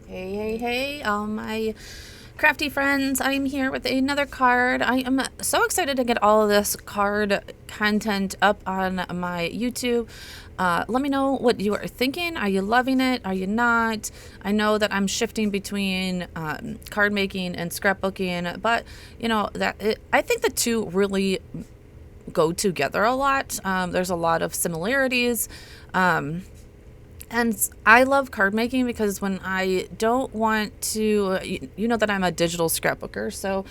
Hey, all my crafty friends. I'm here with another card. I am so excited to get all of this card content up on my YouTube. Let me know what you are thinking. Are you loving it? Are you not? I know that I'm shifting between card making and scrapbooking, but I think the two really go together a lot. There's a lot of similarities. And I love card making because when I don't want to, you know that I'm a digital scrapbooker. So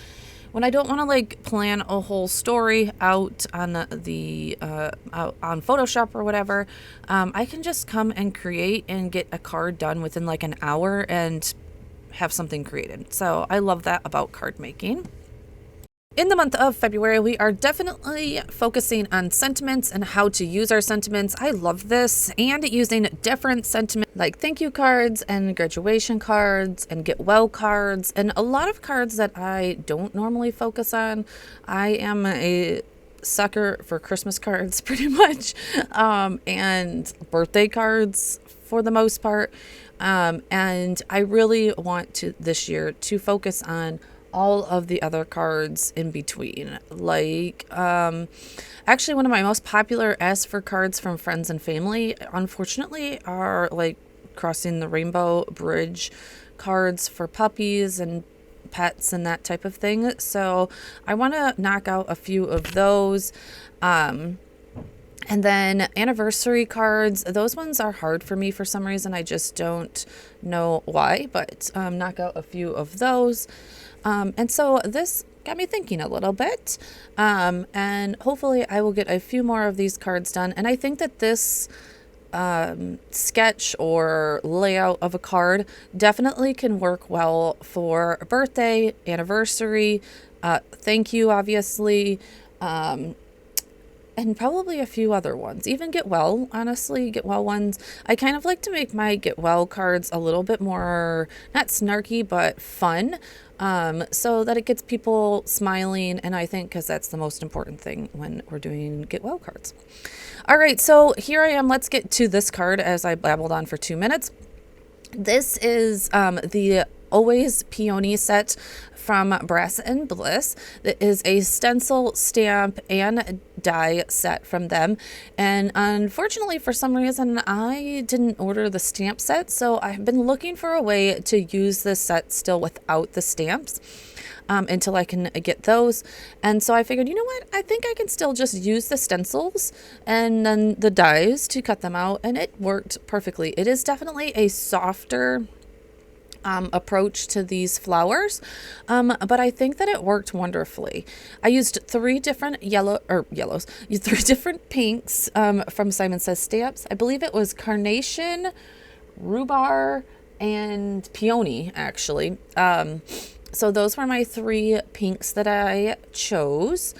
when I don't want to like plan a whole story out on out on Photoshop or whatever, I can just come and create and get a card done within like an hour and have something created. So I love that about card making. In the month of February, we are definitely focusing on sentiments and how to use our sentiments. I love this, and using different sentiments like thank you cards and graduation cards and get well cards and a lot of cards that I don't normally focus on. I am a sucker for Christmas cards pretty much, and birthday cards for the most part. And I really want to this year to focus on all of the other cards in between. Actually, one of my most popular Ask for cards from friends and family, unfortunately, are like crossing the rainbow bridge cards for puppies and pets and that type of thing. So I want to knock out a few of those. And then anniversary cards, those ones are hard for me for some reason. I just don't know why, but knock out a few of those. And so this got me thinking a little bit. And hopefully I will get a few more of these cards done. And I think that this sketch or layout of a card definitely can work well for a birthday, anniversary, thank you, obviously. And probably a few other ones. Even get well, honestly, get well ones. I kind of like to make my get well cards a little bit more, not snarky, but fun, so that it gets people smiling. And I think because that's the most important thing when we're doing get well cards. All right, so here I am. Let's get to this card as I babbled on for 2 minutes. This is the Always Peony set from Brass and Bliss. That is a stencil, stamp, and die set from them. And unfortunately, for some reason, I didn't order the stamp set, so I've been looking for a way to use this set still without the stamps. Until I can get those. And so I figured, you know what? I think I can still just use the stencils and then the dies to cut them out. And it worked perfectly. It is definitely a softer approach to these flowers, but I think that it worked wonderfully. I used three different used three different pinks from Simon Says Stamps. I believe it was carnation, rhubarb, and peony, actually. So those were my three pinks that I chose.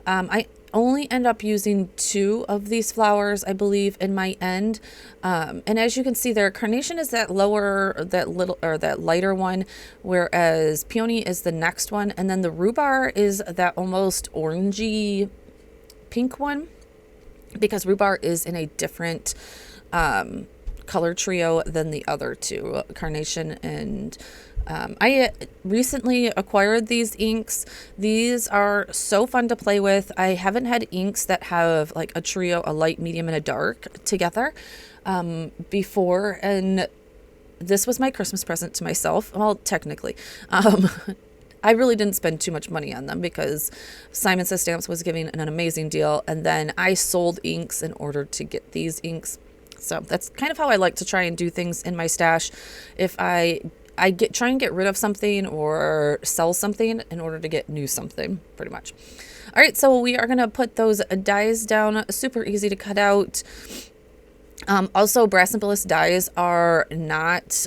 I only end up using two of these flowers, I believe, in my end. And as you can see there, carnation is that that lighter one, whereas peony is the next one. And then the rhubarb is that almost orangey pink one, because rhubarb is in a different color trio than the other two, carnation and I recently acquired these inks. These are so fun to play with. I haven't had inks that have like a trio, a light, medium, and a dark together before. And this was my Christmas present to myself. Well, technically. I really didn't spend too much money on them because Simon Says Stamps was giving an amazing deal. And then I sold inks in order to get these inks. So that's kind of how I like to try and do things in my stash. If I try and get rid of something or sell something in order to get new something, pretty much. All right, so we are going to put those dies down. Super easy to cut out. Also, Brass and Bliss dies are not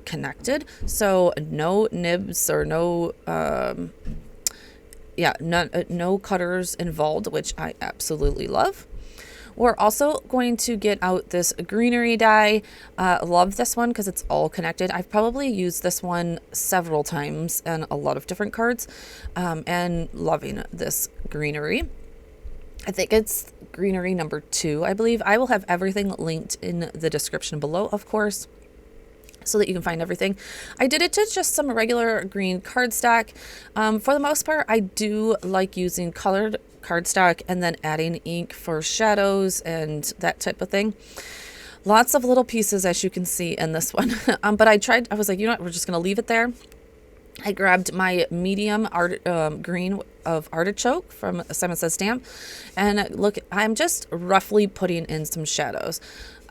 connected, so no nibs or no cutters involved, which I absolutely love. We're also going to get out this greenery die. Love this one because it's all connected. I've probably used this one several times in a lot of different cards, and loving this greenery. I think it's greenery number 2, I believe. I will have everything linked in the description below, of course. so that you can find everything. I did it to just some regular green cardstock. For the most part, I do like using colored cardstock and then adding ink for shadows and that type of thing. Lots of little pieces, as you can see in this one. But I was like, you know what, we're just going to leave it there. I grabbed my medium green of artichoke from Simon Says Stamp, and look, I'm just roughly putting in some shadows.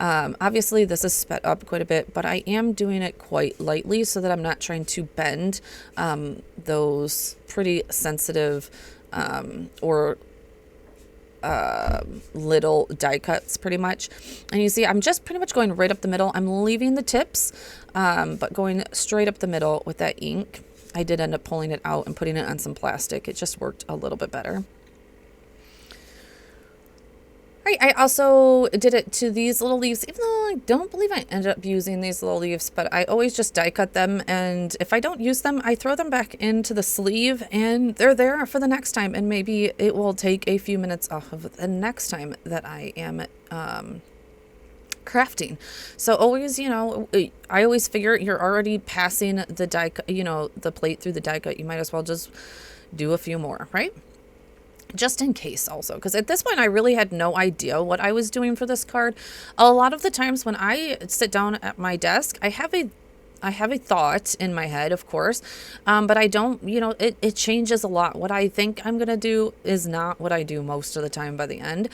Obviously this is sped up quite a bit, but I am doing it quite lightly so that I'm not trying to bend those pretty sensitive or little die cuts pretty much. And you see I'm just pretty much going right up the middle. I'm leaving the tips, but going straight up the middle with that ink. I did end up pulling it out and putting it on some plastic. It just worked a little bit better. Right, I also did it to these little leaves, even though I don't believe I ended up using these little leaves, but I always just die cut them, and if I don't use them, I throw them back into the sleeve, and they're there for the next time, and maybe it will take a few minutes off of the next time that I am crafting. So always, you know, I always figure you're already passing the die, you know, the plate through the die cut. You might as well just do a few more, right? Just in case also, because at this point I really had no idea what I was doing for this card. A lot of the times when I sit down at my desk, I have a thought in my head, of course, but I don't, you know, it changes a lot. What I think I'm going to do is not what I do most of the time by the end.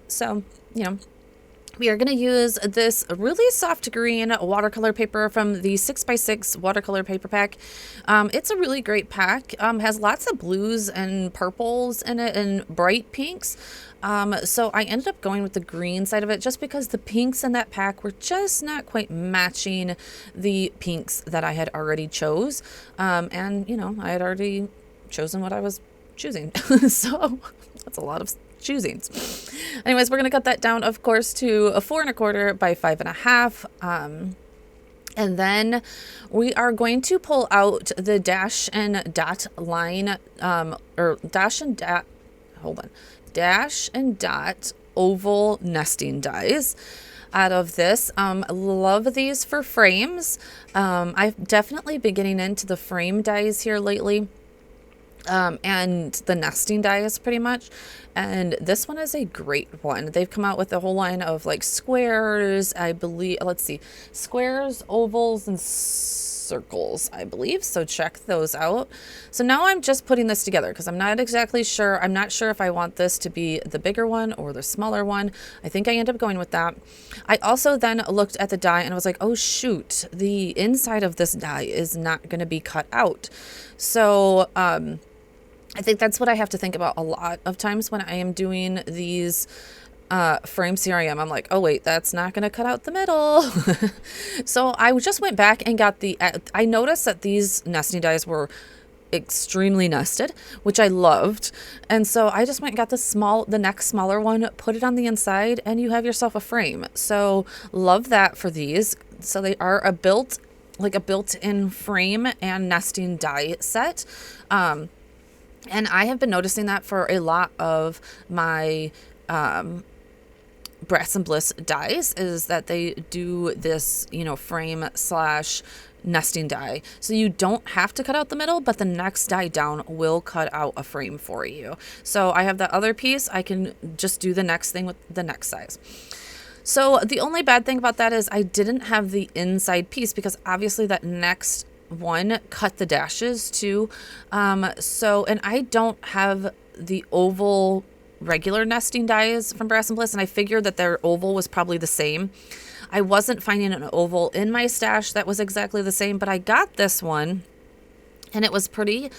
So, you know, we are going to use this really soft green watercolor paper from the 6x6 watercolor paper pack. It's a really great pack. Has lots of blues and purples in it and bright pinks. So I ended up going with the green side of it just because the pinks in that pack were just not quite matching the pinks that I had already chose. And, you know, I had already chosen what I was choosing. So that's a lot of choosings. Anyways, we're going to cut that down, of course, to a 4 1/4 by 5 1/2. And then we are going to pull out the dash and dot line, or dash and dot, hold on, dash and dot oval nesting dies out of this. Love these for frames. I've definitely been getting into the frame dies here lately. And the nesting dies pretty much. And this one is a great one. They've come out with a whole line of like squares, I believe. Let's see, squares, ovals, and circles, I believe. So check those out. So now I'm just putting this together because I'm not exactly sure. I'm not sure if I want this to be the bigger one or the smaller one. I think I end up going with that. I also then looked at the die and I was like, oh shoot, the inside of this die is not going to be cut out. So, I think that's what I have to think about a lot of times when I am doing these frames. Here I am. I'm like, oh wait, that's not going to cut out the middle. So I just went back and got I noticed that these nesting dies were extremely nested, which I loved. And so I just went and got the next smaller one, put it on the inside, and you have yourself a frame. So love that for these. So they are a built-in frame and nesting die set. And I have been noticing that for a lot of my Brass and Bliss dies, is that they do this, you know, frame / nesting die. So you don't have to cut out the middle, but the next die down will cut out a frame for you. So I have that other piece. I can just do the next thing with the next size. So the only bad thing about that is I didn't have the inside piece because obviously that next one cut the dashes too. So, and I don't have the oval regular nesting dies from Brass and Bliss, and I figured that their oval was probably the same. I wasn't finding an oval in my stash that was exactly the same, but I got this one and it was pretty,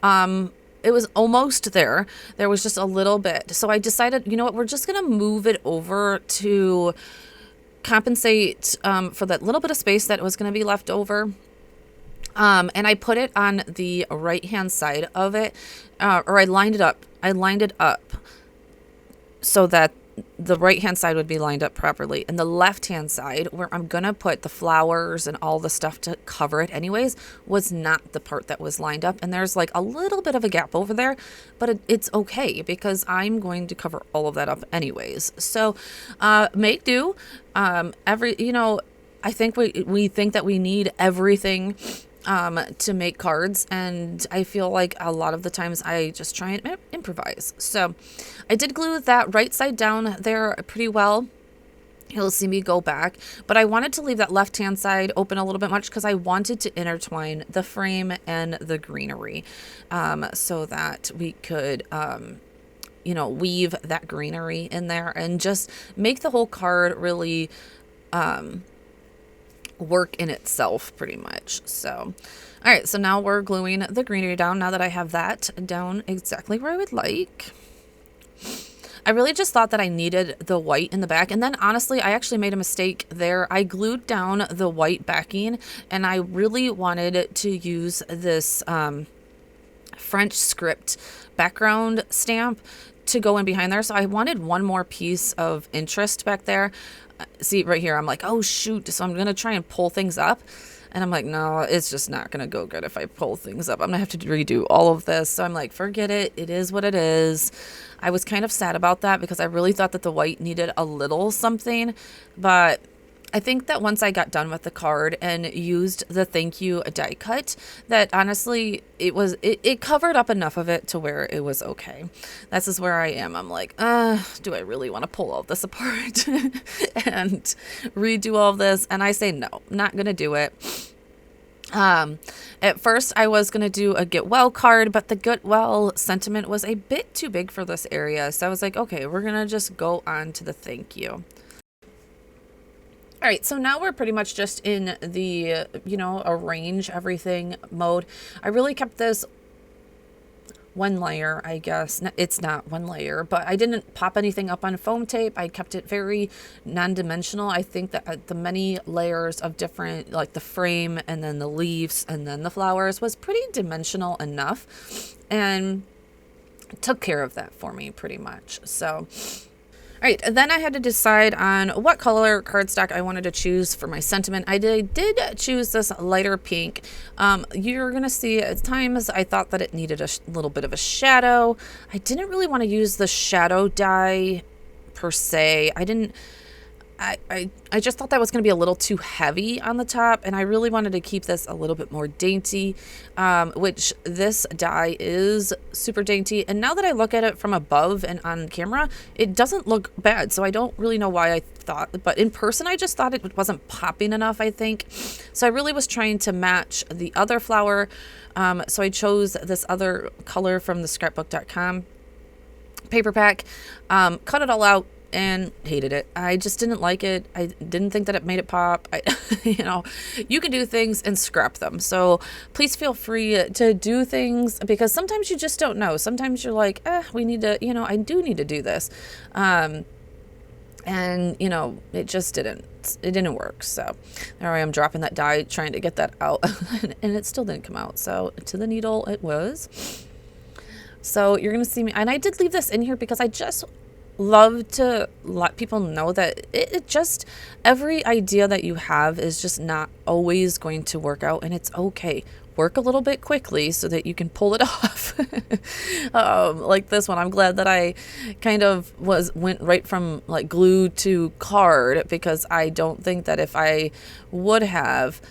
it was almost there. There was just a little bit. So I decided, you know what, we're just going to move it over to compensate for that little bit of space that was going to be left over. And I put it on the right-hand side of it, or I lined it up. I lined it up so that the right-hand side would be lined up properly. And the left-hand side, where I'm going to put the flowers and all the stuff to cover it anyways, was not the part that was lined up. And there's like a little bit of a gap over there, but it's okay because I'm going to cover all of that up anyways. So make do. You know, I think we think that we need everything to make cards, and I feel like a lot of the times I just try and improvise. So I did glue that right side down there pretty well. You'll see me go back, but I wanted to leave that left-hand side open a little bit much because I wanted to intertwine the frame and the greenery, so that we could, you know, weave that greenery in there and just make the whole card really work in itself pretty much. So, all right, so now we're gluing the greenery down now that I have that down exactly where I would like. I really just thought that I needed the white in the back. And then honestly, I actually made a mistake there. I glued down the white backing and I really wanted to use this French script background stamp to go in behind there. So I wanted one more piece of interest back there. See right here, I'm like, oh shoot. So I'm going to try and pull things up. And I'm like, no, it's just not going to go good if I pull things up. I'm going to have to redo all of this. So I'm like, forget it. It is what it is. I was kind of sad about that because I really thought that the white needed a little something. But I think that once I got done with the card and used the thank you die cut, that honestly, it covered up enough of it to where it was okay. This is where I am. I'm like, do I really want to pull all this apart and redo all of this? And I say, no, not going to do it. At first I was going to do a get well card, but the get well sentiment was a bit too big for this area. So I was like, okay, we're going to just go on to the thank you. All right, so now we're pretty much just in the, you know, arrange everything mode. I really kept this one layer, I guess. It's not one layer, but I didn't pop anything up on foam tape. I kept it very non-dimensional. I think that the many layers of different, like the frame and then the leaves and then the flowers was pretty dimensional enough and took care of that for me pretty much. So all right, and then I had to decide on what color cardstock I wanted to choose for my sentiment. I did choose this lighter pink. You're going to see at times I thought that it needed a little bit of a shadow. I didn't really want to use the shadow die per se. I just thought that was going to be a little too heavy on the top, and I really wanted to keep this a little bit more dainty, which this die is super dainty. And now that I look at it from above and on camera, it doesn't look bad. So I don't really know why I thought, but in person, I just thought it wasn't popping enough, I think. So I really was trying to match the other flower. So I chose this other color from the scrapbook.com paper pack, cut it all out, and hated it. I just didn't like it. I didn't think that it made it pop. You know, you can do things and scrap them. So please feel free to do things because sometimes you just don't know. Sometimes you're like, we need to, you know, I do need to do this. And you know, it just didn't work. So there I am dropping that die, trying to get that out and it still didn't come out. So to the needle it was. So you're going to see me. And I did leave this in here because I just love to let people know that it just, every idea that you have is just not always going to work out, and it's okay. Work a little bit quickly so that you can pull it off. Like this one, I'm glad that I kind of went right from like glue to card, because I don't think that if I would have,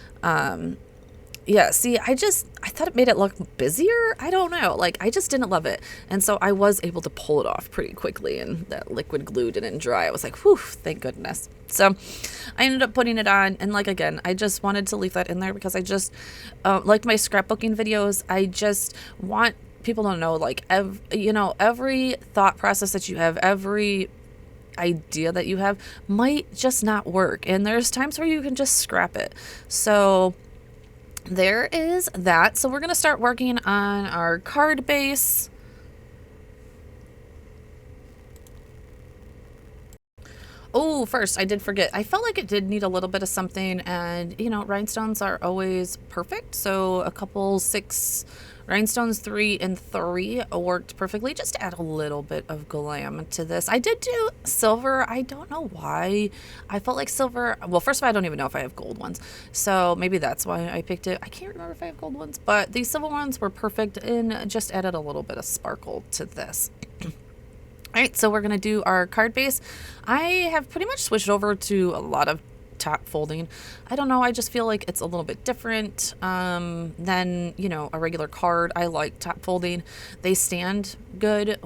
yeah, see, I thought it made it look busier. I don't know. Like, I just didn't love it. And so I was able to pull it off pretty quickly, and that liquid glue didn't dry. I was like, whew, thank goodness. So I ended up putting it on. And like, again, I just wanted to leave that in there because I just, like my scrapbooking videos, I just want people to know, like, you know, every thought process that you have, every idea that you have might just not work. And there's times where you can just scrap it. So there is that. So we're going to start working on our card base. Oh, first, I did forget. I felt like it did need a little bit of something, and, you know, rhinestones are always perfect. So a couple 6 rhinestones, 3 and 3 worked perfectly. Just to add a little bit of glam to this. I did do silver. I don't know why. I felt like silver. Well, first of all, I don't even know if I have gold ones. So maybe that's why I picked it. I can't remember if I have gold ones, but these silver ones were perfect and just added a little bit of sparkle to this. All right, so we're going to do our card base. I have pretty much switched over to a lot of top folding. I don't know, I just feel like it's a little bit different than, you know, a regular card. I like top folding. They stand good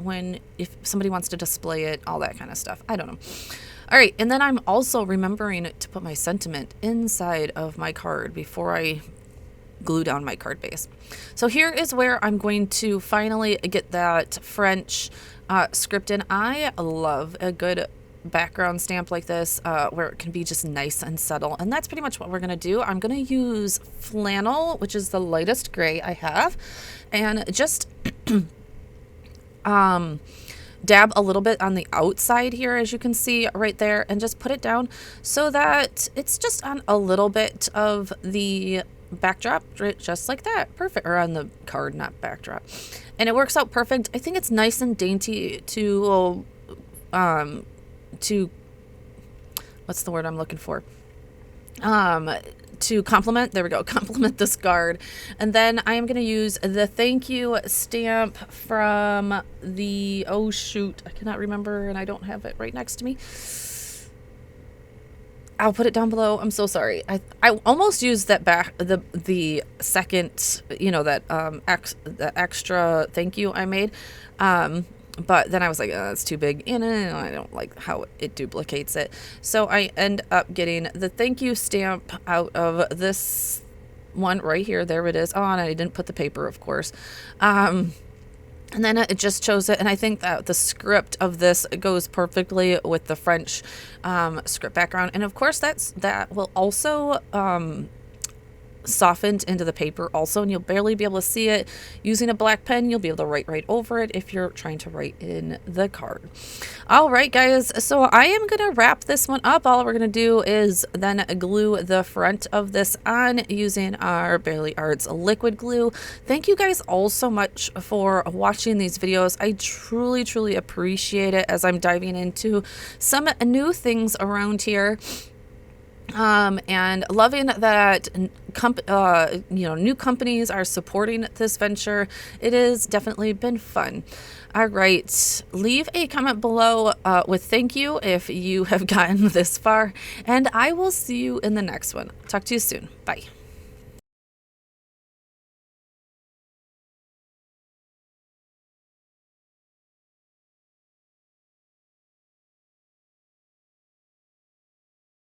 if somebody wants to display it, all that kind of stuff. I don't know. All right, and then I'm also remembering to put my sentiment inside of my card before I glue down my card base. So here is where I'm going to finally get that French script in. I love a good background stamp like this where it can be just nice and subtle, and that's pretty much what we're going to do. I'm going to use flannel, which is the lightest gray I have, and just dab a little bit on the outside here, as you can see right there, and just put it down so that it's just on a little bit of the backdrop, just like that. Perfect. Or on the card, not backdrop. And it works out perfect. I think it's nice and dainty to what's the word I'm looking for? To complement, there we go, complement this card. And then I am going to use the thank you stamp from the, oh shoot, I cannot remember and I don't have it right next to me. I'll put it down below. I'm so sorry. I almost used that back, the second, you know, that the extra thank you I made. But then I was like, oh, that's too big and I don't like how it duplicates it. So I end up getting the thank you stamp out of this one right here. There it is. Oh, and I didn't put the paper, of course. And then it just chose it. And I think that the script of this goes perfectly with the French script background. And of course, that will also softened into the paper also, and you'll barely be able to see it. Using a black pen, you'll be able to write right over it if you're trying to write in the card. All right, guys, so I am gonna wrap this one up. All we're gonna do is then glue the front of this on using our Barely Arts liquid glue. Thank you guys all so much for watching these videos. I truly appreciate it as I'm diving into some new things around here. And loving that you know, new companies are supporting this venture. It has definitely been fun. All right, leave a comment below with thank you if you have gotten this far, and I will see you in the next one. Talk to you soon. Bye.